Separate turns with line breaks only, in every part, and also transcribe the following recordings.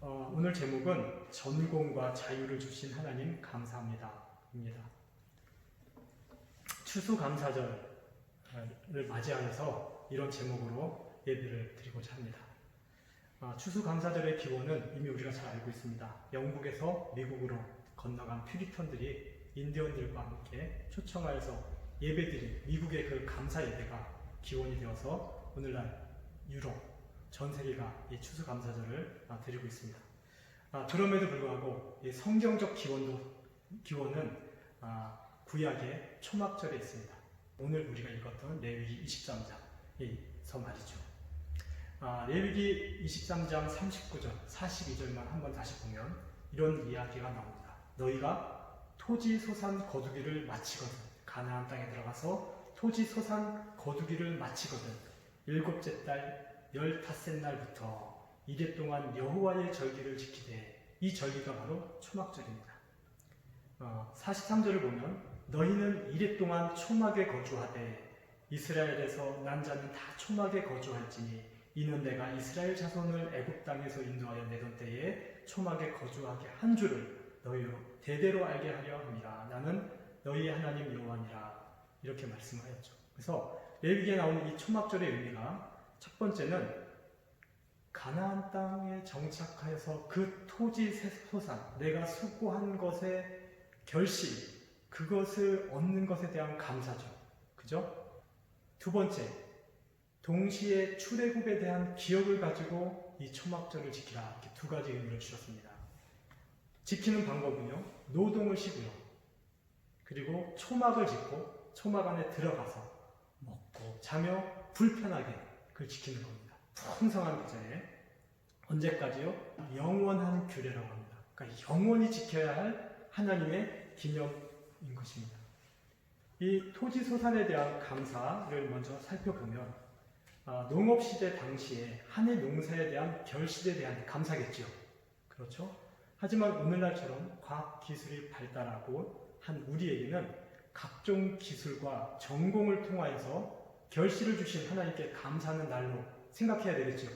오늘 제목은 전공과 자유를 주신 하나님 감사합니다 입니다. 추수감사절을 맞이하여서 이런 제목으로 예배를 드리고자 합니다. 추수감사절의 기원은 이미 우리가 잘 알고 있습니다. 영국에서 미국으로 건너간 퓨리턴들이 인디언들과 함께 초청하여서 예배드린 미국의 그 감사 예배가 기원이 되어서 오늘날 유럽 전 세계가 이 추수감사절을 드리고 있습니다. 그럼에도 불구하고 이 성경적 기원은 구약의 초막절에 있습니다. 오늘 우리가 읽었던 레위기 23장에서 말이죠. 레위기 23장 39절, 42절만 한번 다시 보면 이런 이야기가 나옵니다. 너희가 토지 소산 거두기를 마치거든, 가나안 땅에 들어가서 토지 소산 거두기를 마치거든, 일곱째 달 15째 날부터 이래 동안 여호와의 절기를 지키되, 이 절기가 바로 초막절입니다. 43절을 보면 너희는 이래 동안 초막에 거주하되 이스라엘에서 난 자는 다 초막에 거주할지니 이는 내가 이스라엘 자손을 애굽 땅에서 인도하여 내던 때에 초막에 거주하게 한 줄을 너희로 대대로 알게 하려 함이라. 나는 너희의 하나님 여호와니라. 이렇게 말씀하였죠. 그래서 레위기에 나오는 이 초막절의 의미가 첫 번째는 가나안 땅에 정착하여서 그 토지 소산, 내가 수고한 것의 결실, 그것을 얻는 것에 대한 감사죠. 그죠? 두 번째, 동시에 출애굽에 대한 기억을 가지고 이 초막절을 지키라. 이렇게 두 가지 의미를 주셨습니다. 지키는 방법은요, 노동을 쉬고요, 그리고 초막을 짓고 초막 안에 들어가서 먹고 자며 불편하게 그걸 지키는 겁니다. 풍성한 계절에. 언제까지요? 영원한 규례라고 합니다. 그러니까 영원히 지켜야 할 하나님의 기념인 것입니다. 이 토지 소산에 대한 감사를 먼저 살펴보면 농업시대 당시에 한 해 농사에 대한 결실에 대한 감사겠죠. 그렇죠? 하지만 오늘날처럼 과학기술이 발달하고 한 우리에게는 각종 기술과 전공을 통하여서 결실을 주신 하나님께 감사하는 날로 생각해야 되겠죠.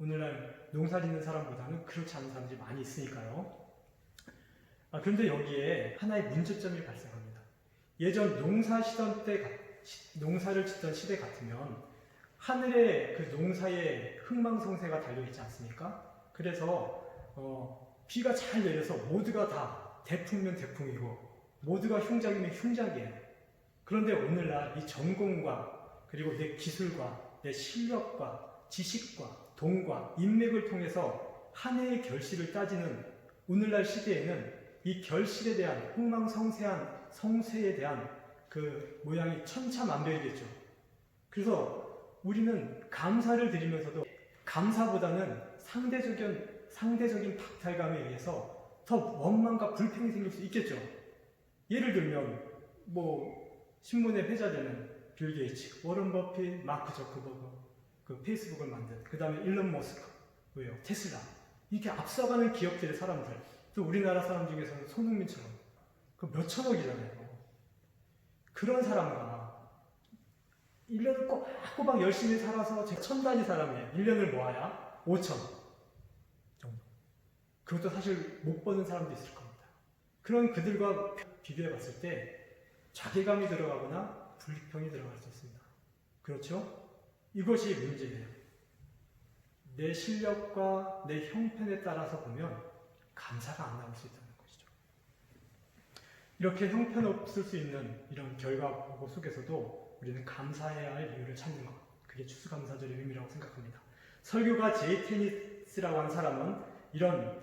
오늘날 농사 짓는 사람보다는 그렇지 않은 사람들이 많이 있으니까요. 그런데 여기에 하나의 문제점이 발생합니다. 예전 농사를 짓던 시대 같으면 하늘에 그 농사에 흥망성쇠가 달려있지 않습니까? 그래서 비가 잘 내려서 모두가 다 대풍이면 대풍이고 모두가 흉작이면 흉작이에요. 그런데 오늘날 이 전공과 그리고 내 기술과 내 실력과 지식과 돈과 인맥을 통해서 한 해의 결실을 따지는 오늘날 시대에는 이 결실에 대한 흥망성쇠한 성쇠에 대한 그 모양이 천차만별이겠죠. 그래서 우리는 감사를 드리면서도 감사보다는 상대적인 박탈감에 의해서 더 원망과 불평이 생길 수 있겠죠. 예를 들면 신문에 회자되는 빌 게이츠, 워런 버핏, 마크 저커버그, 그 페이스북을 만든, 그 다음에 일론 머스크, 테슬라, 이렇게 앞서가는 기업들의 사람들, 또 우리나라 사람 중에서는 손흥민처럼 그 몇천억이잖아요. 그런 사람과 1년을 꼬박꼬박 열심히 살아서 제 1000단위 사람이에요. 1년을 모아야 5천 정도. 그것도 사실 못 버는 사람도 있을 겁니다. 그런 그들과 비교해 봤을 때 자괴감이 들어가거나 불평이 들어갈 수 있습니다. 그렇죠? 이것이 문제예요. 내 실력과 내 형편에 따라서 보면 감사가 안 나올 수 있다는 것이죠. 이렇게 형편없을 수 있는 이런 결과보고 속에서도 우리는 감사해야 할 이유를 찾는 것, 그게 추수감사절의 의미라고 생각합니다. 설교가 제이 테니스라고 한 사람은 이런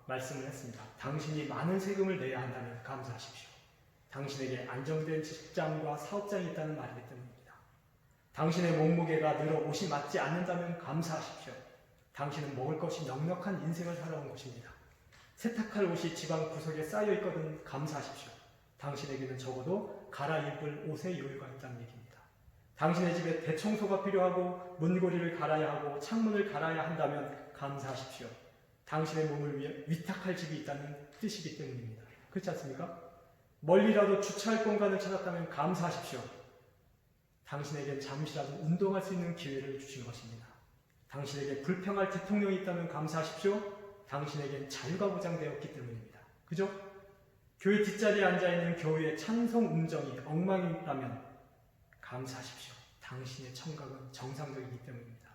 말씀을 했습니다. 당신이 많은 세금을 내야 한다면 감사하십시오. 당신에게 안정된 직장과 사업장이 있다는 말이기 때문입니다. 당신의 몸무게가 늘어 옷이 맞지 않는다면 감사하십시오. 당신은 먹을 것이 넉넉한 인생을 살아온 것입니다. 세탁할 옷이 집안 구석에 쌓여 있거든 감사하십시오. 당신에게는 적어도 갈아입을 옷의 여유가 있다는 얘기입니다. 당신의 집에 대청소가 필요하고 문고리를 갈아야 하고 창문을 갈아야 한다면 감사하십시오. 당신의 몸을 위해 위탁할 집이 있다는 뜻이기 때문입니다. 그렇지 않습니까? 멀리라도 주차할 공간을 찾았다면 감사하십시오. 당신에겐 잠시라도 운동할 수 있는 기회를 주신 것입니다. 당신에게 불평할 대통령이 있다면 감사하십시오. 당신에겐 자유가 보장되었기 때문입니다. 그죠? 교회 뒷자리에 앉아있는 교회의 찬송 음정이 엉망이라면 감사하십시오. 당신의 청각은 정상적이기 때문입니다.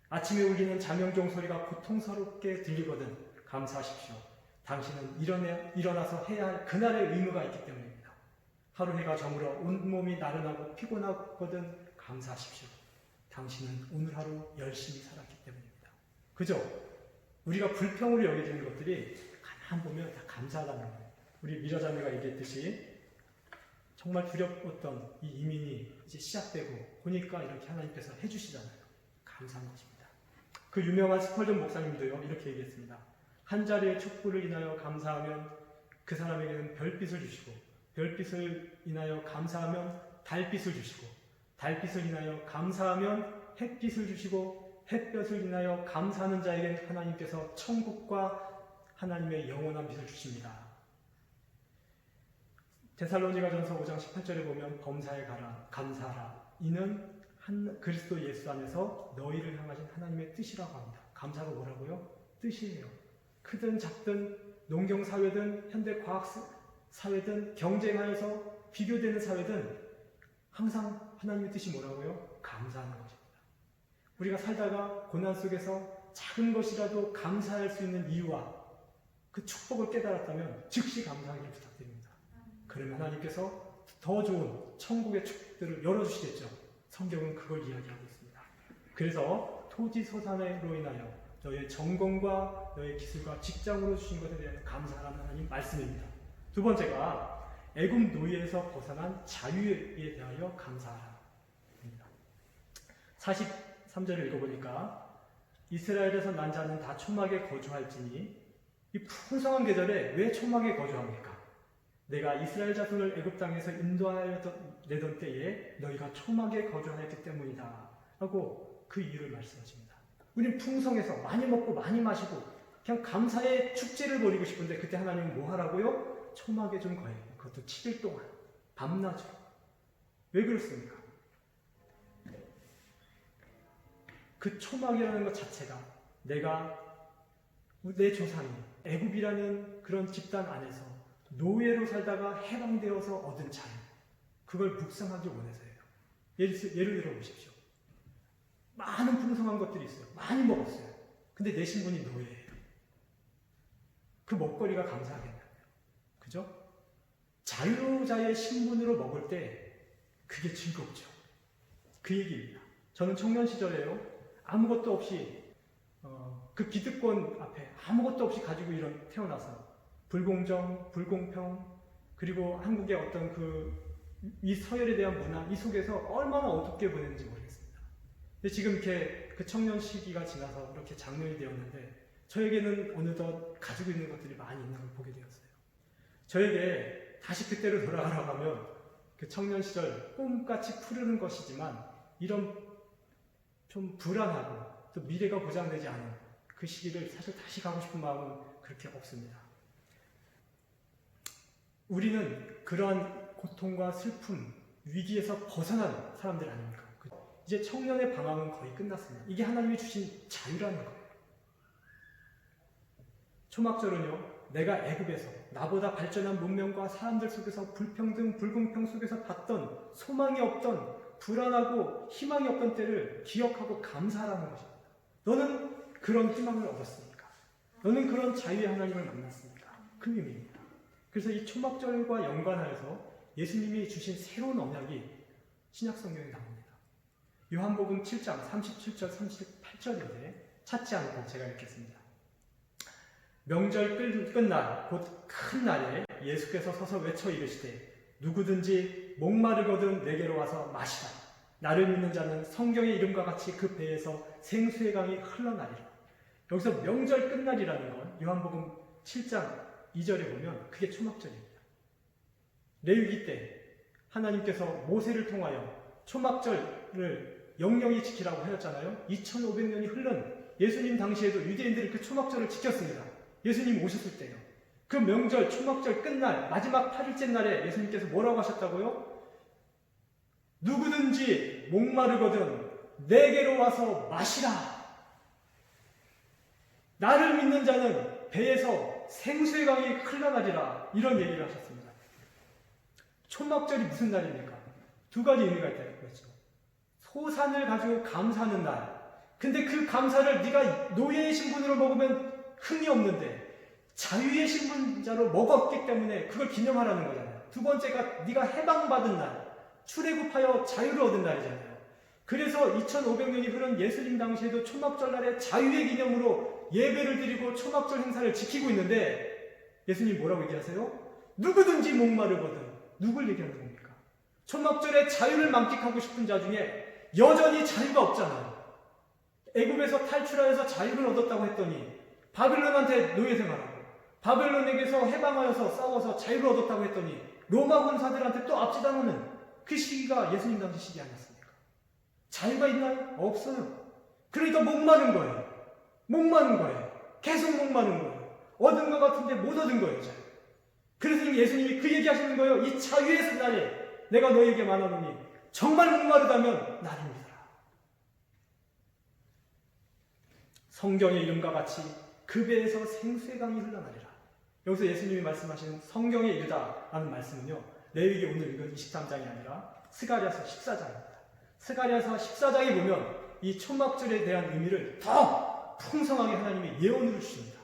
아침에 울리는 자명종 소리가 고통스럽게 들리거든 감사하십시오. 당신은 일어나서 해야 할 그날의 의무가 있기 때문입니다. 하루 해가 저물어 온몸이 나른하고 피곤하거든 감사하십시오. 당신은 오늘 하루 열심히 살았기 때문입니다. 그죠? 우리가 불평으로 여겨지는 것들이 가만 보면 다 감사하다는 거예요. 우리 미라자매가 얘기했듯이 정말 두렵웠던 이 이민이 이제 시작되고 보니까 이렇게 하나님께서 해주시잖아요. 감사한 것입니다. 그 유명한 스펄전 목사님도요 이렇게 얘기했습니다. 한 자리의 촛불을 인하여 감사하면 그 사람에게는 별빛을 주시고 별빛을 인하여 감사하면 달빛을 주시고 달빛을 인하여 감사하면 햇빛을 주시고 햇볕을 인하여 감사하는 자에게 하나님께서 천국과 하나님의 영원한 빛을 주십니다. 데살로니가전서 5장 18절에 보면 범사에 가라 감사하라 이는 한 그리스도 예수 안에서 너희를 향하신 하나님의 뜻이라고 합니다. 감사가 뭐라고요? 뜻이에요. 크든 작든 농경 사회든 현대 과학 사회든 경쟁하여서 비교되는 사회든 항상 하나님의 뜻이 뭐라고요? 감사하는 것입니다. 우리가 살다가 고난 속에서 작은 것이라도 감사할 수 있는 이유와 그 축복을 깨달았다면 즉시 감사하기를 부탁드립니다. 그러면 하나님께서 더 좋은 천국의 축복들을 열어주시겠죠. 성경은 그걸 이야기하고 있습니다. 그래서 토지소산으로 인하여 너의 전공과 너의 기술과 직장으로 주신 것에 대한 감사하는 하나님 말씀입니다. 두 번째가 애굽 노예에서 벗어난 자유에 대하여 감사하라. 43절을 읽어보니까 이스라엘에서 난 자는 다 초막에 거주할지니 이 풍성한 계절에 왜 초막에 거주합니까? 내가 이스라엘 자손을 애굽 땅에서 인도하여 내던 때에 너희가 초막에 거주하였기 때문이다 하고 그 이유를 말씀하십니다. 우린 풍성해서 많이 먹고 많이 마시고 그냥 감사의 축제를 벌이고 싶은데 그때 하나님은 뭐 하라고요? 초막에 좀 거해요. 그것도 7일 동안 밤낮으로. 왜 그렇습니까? 그 초막이라는 것 자체가 내 조상이 애굽이라는 그런 집단 안에서 노예로 살다가 해방되어서 얻은 자유, 그걸 묵상하기 원해서예요. 예를 들어 보십시오. 많은 풍성한 것들이 있어요. 많이 먹었어요. 근데 내 신분이 노예예요. 그 먹거리가 감사하겠나요? 그죠? 자유자의 신분으로 먹을 때 그게 즐겁죠. 그 얘기입니다. 저는 청년 시절에요. 아무것도 없이 그 기득권 앞에 아무것도 없이 가지고 태어나서 불공정, 불공평, 그리고 한국의 어떤 이 서열에 대한 문화, 이 속에서 얼마나 어둡게 보냈는지 모르겠습니다. 근데 지금 이렇게 그 청년 시기가 지나서 이렇게 장년이 되었는데 저에게는 어느덧 가지고 있는 것들이 많이 있는 걸 보게 되었어요. 저에게 다시 그때로 돌아가라고 하면 그 청년 시절 꿈같이 푸르는 것이지만 이런 좀 불안하고 또 미래가 보장되지 않은 그 시기를 사실 다시 가고 싶은 마음은 그렇게 없습니다. 우리는 그러한 고통과 슬픔, 위기에서 벗어난 사람들 아닙니까? 이제 청년의 방황은 거의 끝났습니다. 이게 하나님이 주신 자유라는 거예요. 초막절은요, 내가 애굽에서 나보다 발전한 문명과 사람들 속에서 불평등, 불공평 속에서 봤던 소망이 없던 불안하고 희망이 없던 때를 기억하고 감사하라는 것입니다. 너는 그런 희망을 얻었으니까. 너는 그런 자유의 하나님을 만났으니까. 그 의미입니다. 그래서 이 초막절과 연관하여서 예수님이 주신 새로운 언약이 신약 성경에 나옵니다. 요한복음 7장 37절 38절인데 찾지 않고 제가 읽겠습니다. 명절 끝날 곧 큰 날에 예수께서 서서 외쳐 이르시되 누구든지 목마르거든 내게로 와서 마시라. 나를 믿는 자는 성경의 이름과 같이 그 배에서 생수의 강이 흘러나리라. 여기서 명절 끝날이라는 건 요한복음 7장 2절에 보면 그게 초막절입니다. 레위기 때 하나님께서 모세를 통하여 초막절을 영영히 지키라고 하였잖아요. 2500년이 흘른 예수님 당시에도 유대인들이 그 초막절을 지켰습니다. 예수님 오셨을 때요. 그 명절 초막절 끝날 마지막 8일째 날에 예수님께서 뭐라고 하셨다고요? 누구든지 목마르거든 내게로 와서 마시라. 나를 믿는 자는 배에서 생수의 강이 흘러나리라 이런 얘기를 하셨습니다. 초막절이 무슨 날입니까? 두 가지 의미가 있다는 거죠. 소산을 가지고 감사하는 날. 근데 그 감사를 네가 노예의 신분으로 먹으면 흥이 없는데 자유의 신분자로 먹었기 때문에 그걸 기념하라는 거잖아요. 두 번째가 네가 해방받은 날, 출애굽하여 자유를 얻은 날이잖아요. 그래서 2500년이 흐른 예수님 당시에도 초막절 날에 자유의 기념으로 예배를 드리고 초막절 행사를 지키고 있는데 예수님 뭐라고 얘기하세요? 누구든지 목마르거든. 누굴 얘기하는 겁니까? 초막절에 자유를 만끽하고 싶은 자 중에 여전히 자유가 없잖아요. 애굽에서 탈출하여서 자유를 얻었다고 했더니 바빌론한테 노예 생활하고 바벨론에게서 해방하여서 싸워서 자유를 얻었다고 했더니 로마 군사들한테 또 압제당하는 그 시기가 예수님 당시 시기 아니었습니까? 자유가 있나요? 없어요. 그러니까 목마른 거예요. 목마른 거예요. 계속 목마른 거예요. 얻은 것 같은데 못 얻은 거예요. 자유. 그래서 예수님이 그 얘기 하시는 거예요. 이 자유의 날에 내가 너에게 말하노니 정말 목마르다면 나를 믿어라. 성경의 이름과 같이 그 배에서 생수의 강이 흘러나리라. 여기서 예수님이 말씀하신 성경에 이르다 라는 말씀은요, 레위기 오늘 읽은 23장이 아니라 스가랴서 14장입니다. 스가랴서 14장에 보면 이 초막절에 대한 의미를 더 풍성하게 하나님이 예언으로 주십니다.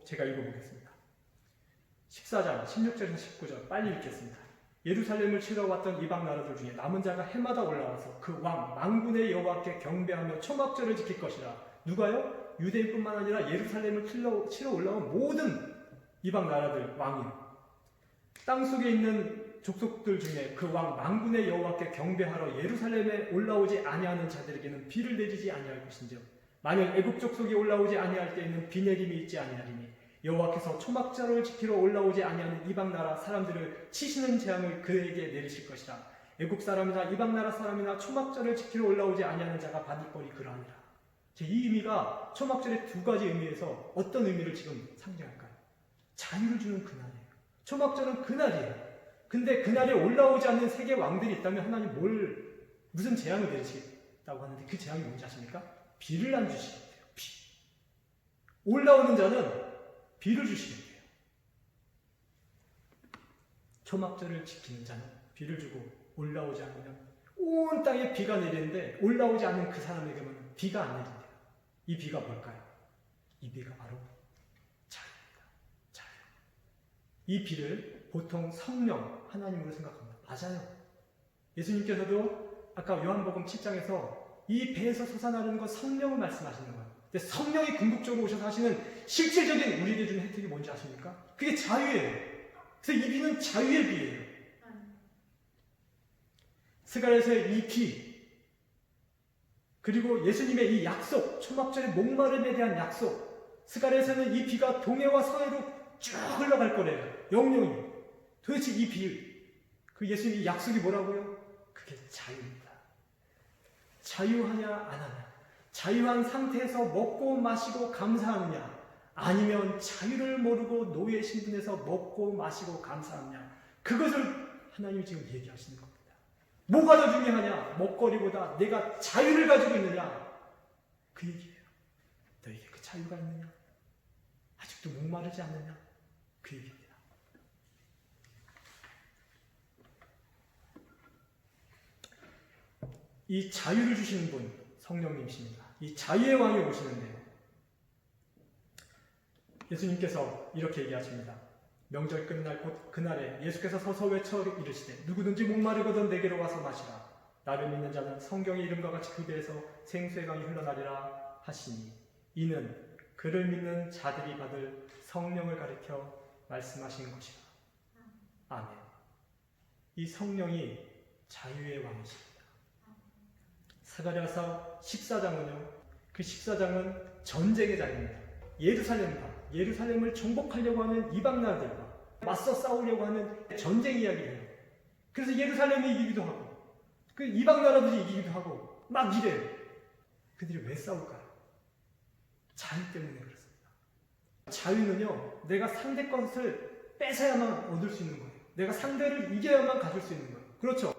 제가 읽어보겠습니다. 14장 16절에서 19절 빨리 읽겠습니다. 예루살렘을 치러 왔던 이방 나라들 중에 남은 자가 해마다 올라와서 그 왕 만군의 여호와께 경배하며 초막절을 지킬 것이라. 누가요? 유대인뿐만 아니라 예루살렘을 치러 올라온 모든 이방 나라들 왕이요. 땅 속에 있는 족속들 중에 그 왕 만군의 여호와께 경배하러 예루살렘에 올라오지 아니하는 자들에게는 비를 내리지 아니할 것인지요. 만일 애굽 족속이 올라오지 아니할 때에는 비 내림이 있지 아니하리니 여호와께서 초막절을 지키러 올라오지 아니하는 이방 나라 사람들을 치시는 재앙을 그에게 내리실 것이라. 애굽 사람이나 이방 나라 사람이나 초막절을 지키러 올라오지 아니하는 자가 받을 벌이 그러하니라. 이 의미가 초막절의 두 가지 의미에서 어떤 의미를 지금 상징할까요? 자유를 주는 그날이에요. 초막절은 그날이에요. 근데 그날에 올라오지 않는 세계 왕들이 있다면 하나님 무슨 재앙을 내리시겠다고 하는데 그 재앙이 뭔지 아십니까? 비를 안 주시겠대요. 비. 올라오는 자는 비를 주시겠대요. 초막절을 지키는 자는 비를 주고 올라오지 않으면 온 땅에 비가 내리는데 올라오지 않는 그 사람에게는 비가 안 내린대요. 이 비가 뭘까요? 이 비가 바로 자유입니다. 자유. 이 비를 보통 성령, 하나님으로 생각합니다. 맞아요. 예수님께서도 아까 요한복음 7장에서 이 배에서 솟아나는 건 성령을 말씀하시는 거예요. 근데 성령이 궁극적으로 오셔서 하시는 실질적인 우리에게 주는 혜택이 뭔지 아십니까? 그게 자유예요. 그래서 이 비는 자유의 비예요. 스가랴서의 이 비, 그리고 예수님의 이 약속, 초막절의 목마름에 대한 약속. 스가랴에서는 이 비가 동해와 서해로 쭉 흘러갈 거래요. 영영이. 도대체 이 비, 그 예수님의 약속이 뭐라고요? 그게 자유입니다. 자유하냐 안 하냐, 자유한 상태에서 먹고 마시고 감사하느냐, 아니면 자유를 모르고 노예 신분에서 먹고 마시고 감사하느냐, 그것을 하나님이 지금 얘기하시는 겁니다. 뭐가 더 중요하냐? 먹거리보다 내가 자유를 가지고 있느냐, 그 얘기예요. 너에게 그 자유가 있느냐? 아직도 목마르지 않느냐? 그 얘기입니다. 이 자유를 주시는 분 성령님이십니다. 이 자유의 왕이 오시는데요, 예수님께서 이렇게 얘기하십니다. 명절 끝날 곧 그날에 예수께서 서서 외쳐 이르시되 누구든지 목마르거든 내게로 와서 마시라. 나를 믿는 자는 성경의 이름과 같이 그 배에서 생수의 강이 흘러나리라 하시니 이는 그를 믿는 자들이 받을 성령을 가리켜 말씀하신 것이라. 아멘. 이 성령이 자유의 왕이십니다. 스가랴서 14장은요, 그 14장은 전쟁의 장입니다. 예루살렘을 정복하려고 하는 이방 나라들과 맞서 싸우려고 하는 전쟁 이야기예요. 그래서 예루살렘이 이기기도 하고 그 이방 나라들이 이기기도 하고 막 이래요. 그들이 왜 싸울까요? 자유 때문에 그렇습니다. 자유는요, 내가 상대 것을 뺏어야만 얻을 수 있는 거예요. 내가 상대를 이겨야만 가질 수 있는 거예요. 그렇죠?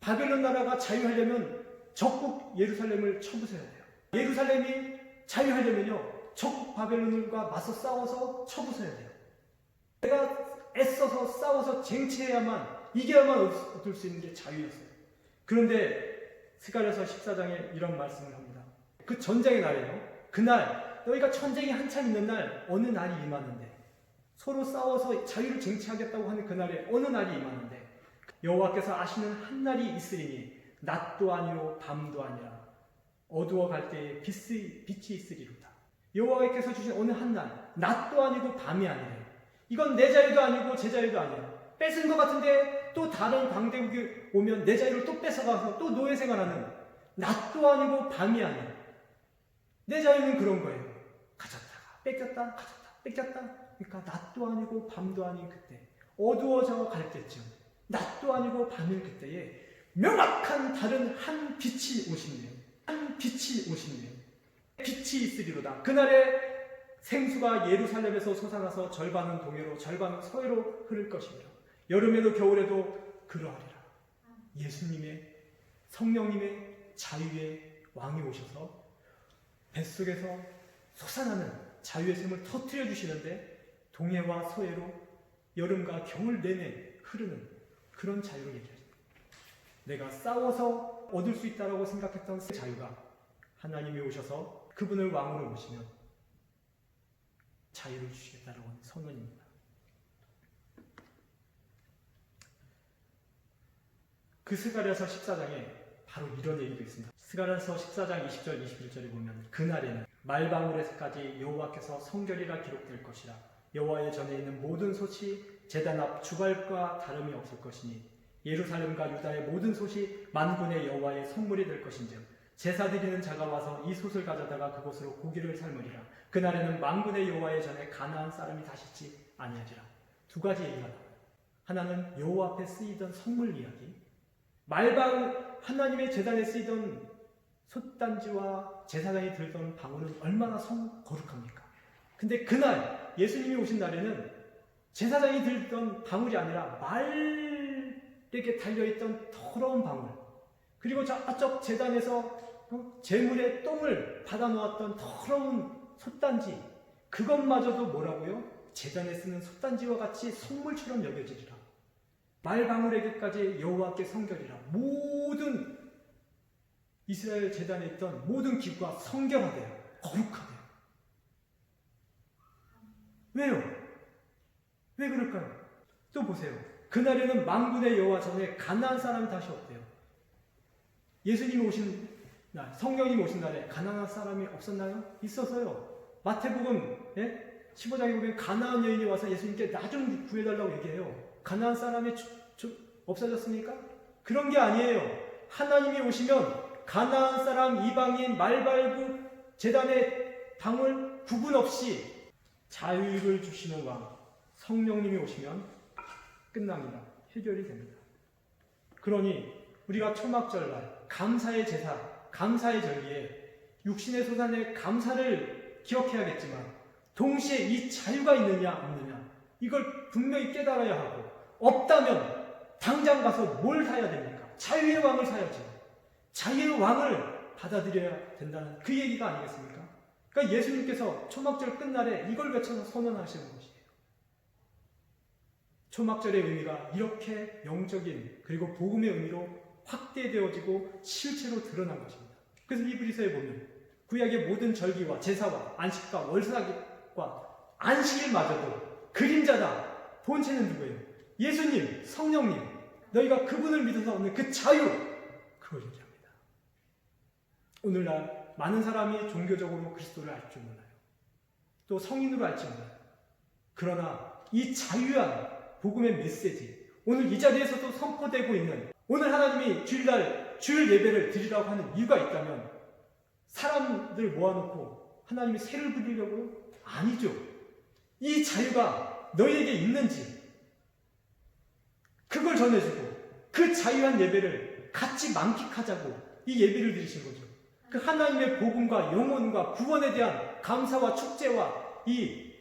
바벨론 나라가 자유하려면 적국 예루살렘을 쳐부숴야 돼요. 예루살렘이 자유하려면요, 적 바벨론과 맞서 싸워서 쳐부숴야 돼요. 내가 애써서 싸워서 쟁취해야만, 이겨야만 얻을 수 있는 게 자유였어요. 그런데 스가랴서 14장에 이런 말씀을 합니다. 그 전쟁의 날이에요. 그날 너희가 전쟁이 한참 있는 날 어느 날이 임하는데, 서로 싸워서 자유를 쟁취하겠다고 하는 그날에 어느 날이 임하는데, 여호와께서 아시는 한 날이 있으리니 낮도 아니요 밤도 아니라 어두워 갈 때에 빛이 있으리로다. 여호와께서 주신 어느 한 날, 낮도 아니고 밤이 아니래요. 이건 내 자유도 아니고 제 자유도 아니에요. 뺏은 것 같은데 또 다른 강대국이 오면 내 자유를 또 뺏어가서 또 노예 생활하는, 낮도 아니고 밤이 아니에요. 내 자유는 그런 거예요. 가졌다가 뺏겼다, 가졌다 뺏겼다. 그러니까 낮도 아니고 밤도 아닌 그때, 어두워져 갈 때쯤, 낮도 아니고 밤일 그때에 명확한 다른 한 빛이 오신대요. 한 빛이 오신대요. 빛이 있으리로다. 그날에 생수가 예루살렘에서 솟아나서 절반은 동해로 절반은 서해로 흐를 것이며 여름에도 겨울에도 그러하리라. 예수님의, 성령님의 자유의 왕이 오셔서 뱃속에서 솟아나는 자유의 샘을 터뜨려 주시는데, 동해와 서해로 여름과 겨울 내내 흐르는 그런 자유를 얘기합니다. 내가 싸워서 얻을 수 있다고 생각했던 자유가 하나님이 오셔서 그분을 왕으로 모시면 자유를 주시겠다라고 하는 선언입니다. 그 스가랴서 14장에 바로 이런 얘기도 있습니다. 스가랴서 14장 20절 21절에 보면 그날에는 말방울에서까지 여호와께서 성결이라 기록될 것이라. 여호와의 전에 있는 모든 솥이 제단 앞 주갈과 다름이 없을 것이니 예루살렘과 유다의 모든 솥이 만군의 여호와의 선물이 될 것인즉 제사 드리는 자가 와서 이 솥을 가져다가 그곳으로 고기를 삶으리라. 그날에는 만군의 여호와의 전에 가나안 사람이 다시지 아니하리라. 두 가지 얘기가 나와요. 하나는 여호와 앞에 쓰이던 선물 이야기, 말방 하나님의 제단에 쓰이던 솥단지와 제사장이 들던 방울은 얼마나 거룩합니까? 근데 그날 예수님이 오신 날에는 제사장이 들던 방울이 아니라 말에게 달려있던 더러운 방울, 그리고 저쪽 제단에서 제물의 똥을 받아놓았던 더러운 솥단지, 그것마저도 뭐라고요? 제단에 쓰는 솥단지와 같이 선물처럼 여겨지리라. 말방울에게까지 여호와께 성결이라. 모든 이스라엘 제단에 있던 모든 기구가 성결하대요. 거룩하대요. 왜요? 왜 그럴까요? 또 보세요. 그날에는 만군의 여호와 전에 가나안 사람이 다시 없대요. 예수님이 오신 날, 성령님이 오신 날에 가나안 사람이 없었나요? 있었어요. 마태복음 15장에 보면 가나안 여인이 와서 예수님께 나 좀 구해달라고 얘기해요. 가나안 사람이 없어졌습니까? 그런 게 아니에요. 하나님이 오시면 가나안 사람, 이방인, 말발구, 제단의 방울 구분 없이 자유를 주시는 왕, 성령님이 오시면 끝납니다. 해결이 됩니다. 그러니 우리가 초막절날, 감사의 제사, 감사의 절기에 육신의 소산의 감사를 기억해야겠지만 동시에 이 자유가 있느냐 없느냐 이걸 분명히 깨달아야 하고, 없다면 당장 가서 뭘 사야 됩니까? 자유의 왕을 사야지. 자유의 왕을 받아들여야 된다는 그 얘기가 아니겠습니까? 그러니까 예수님께서 초막절 끝날에 이걸 외쳐서 선언하시는 것이에요. 초막절의 의미가 이렇게 영적인 그리고 복음의 의미로 확대되어지고 실체로 드러난 것입니다. 그래서 히브리서에 보면 구약의 모든 절기와 제사와 안식과 월삭과 안식일마저도 그림자다. 본체는 누구예요? 예수님, 성령님. 너희가 그분을 믿어서 얻는 그 자유, 그걸 얘기합니다. 오늘날 많은 사람이 종교적으로 그리스도를 알 줄 몰라요. 또 성인으로 알지 몰라요. 그러나 이 자유한 복음의 메시지, 오늘 이 자리에서도 선포되고 있는, 오늘 하나님이 주일날 주일 예배를 드리라고 하는 이유가 있다면 사람들 모아놓고 하나님이 세를 부리려고요? 아니죠. 이 자유가 너희에게 있는지 그걸 전해주고 그 자유한 예배를 같이 만끽하자고 이 예배를 드리신 거죠. 그 하나님의 복음과 영혼과 구원에 대한 감사와 축제와 이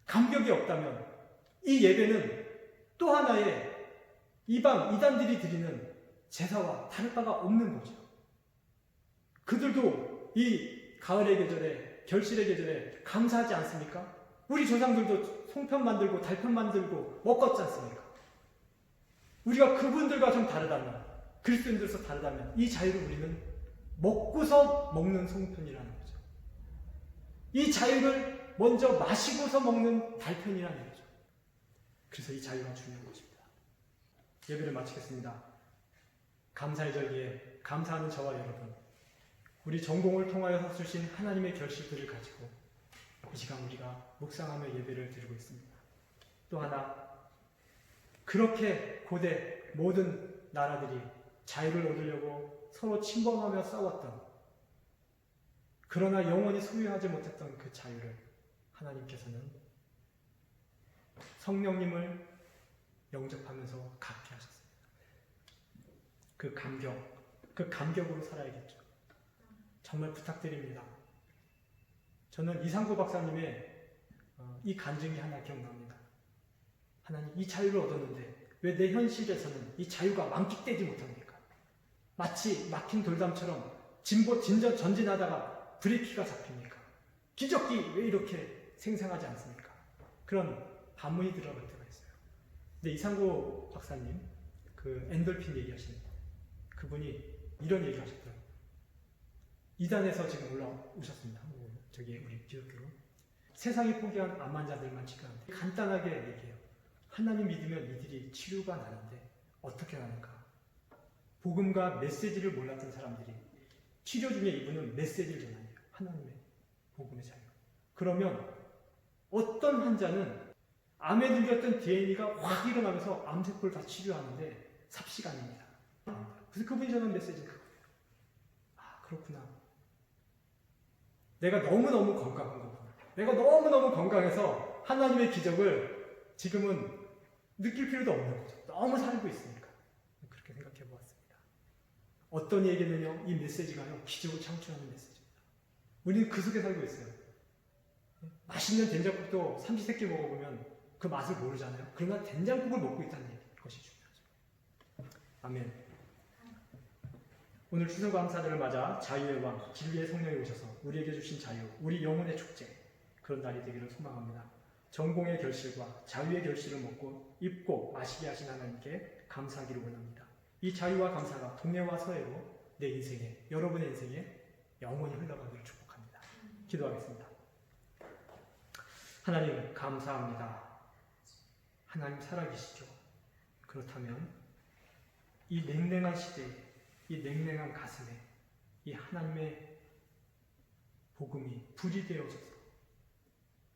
감격이 없다면 이 예배는 또 하나의 이단들이 드리는 제사와 다를 바가 없는 거죠. 그들도 이 가을의 계절에 결실의 계절에 감사하지 않습니까? 우리 조상들도 송편 만들고 달편 만들고 먹었지 않습니까? 우리가 그분들과 좀 다르다면, 그리스도인들서 다르다면 이 자유를 우리는 먹고서 먹는 송편이라는 거죠. 이 자유를 먼저 마시고서 먹는 달편이라는 거죠. 그래서 이 자유가 중요한 것입니다. 예배를 마치겠습니다. 감사의 절기에 감사하는 저와 여러분, 우리 전공을 통하여서 주신 하나님의 결실들을 가지고 이 시간 우리가 묵상하며 예배를 드리고 있습니다. 또 하나, 그렇게 고대 모든 나라들이 자유를 얻으려고 서로 침범하며 싸웠던, 그러나 영원히 소유하지 못했던 그 자유를 하나님께서는 성령님을 영접하면서 갖게 하셨습니다. 그 감격으로 살아야겠죠. 정말 부탁드립니다. 저는 이상구 박사님의 이 간증이 하나 기억납니다. 하나님, 이 자유를 얻었는데 왜 내 현실에서는 이 자유가 만끽되지 못합니까? 마치 막힌 돌담처럼 전진하다가 브레이크가 잡힙니까? 기적이 왜 이렇게 생생하지 않습니까? 그런 반문이 들어갈 때가 있어요. 근데 이상구 박사님, 그 엔돌핀 얘기하시는 그분이 이런 얘기 하셨더라고요. 이단에서 지금 올라오셨습니다. 저기 우리 기독교로. 세상이 포기한 암 환자들만 치료하는데 간단하게 얘기해요. 하나님 믿으면 이들이 치료가 나는데 어떻게 나는가? 복음과 메시지를 몰랐던 사람들이 치료 중에 이분은 메시지를 전하네요. 하나님의 복음의 자유. 그러면 어떤 환자는 암에 들렸던 DNA가 확 일어나면서 암세포를 다 치료하는데 삽시간입니다. 그래서 그분이 전하는 메시지는 그거예요. 아, 그렇구나. 내가 너무너무 건강한 거구나. 내가 너무너무 건강해서 하나님의 기적을 지금은 느낄 필요도 없는 거죠. 너무 살고 있으니까. 그렇게 생각해 보았습니다. 어떤 얘기는요, 이 메시지가요, 기적을 창출하는 메시지입니다. 우리는 그 속에 살고 있어요. 맛있는 된장국도 삼시세끼 먹어보면 그 맛을 모르잖아요. 그러나 된장국을 먹고 있다는 것이 중요하죠. 아멘. 오늘 추수감사절을 맞아 자유의 왕, 진리의 성령이 오셔서 우리에게 주신 자유, 우리 영혼의 축제, 그런 날이 되기를 소망합니다. 전공의 결실과 자유의 결실을 먹고 입고 마시게 하신 하나님께 감사하기를 원합니다. 이 자유와 감사가 동해와 서해로 내 인생에, 여러분의 인생에 영원히 흘러가기를 축복합니다. 기도하겠습니다. 하나님 감사합니다. 하나님 살아계시죠. 그렇다면 이 냉랭한 시대에, 이 냉랭한 가슴에 이 하나님의 복음이 불이 되어져서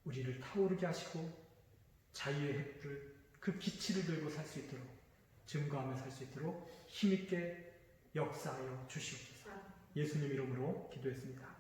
우리를 타오르게 하시고 자유의 햇불, 그 기치를 들고 살 수 있도록, 증거하며 살 수 있도록 힘있게 역사하여 주시옵소서. 예수님 이름으로 기도했습니다.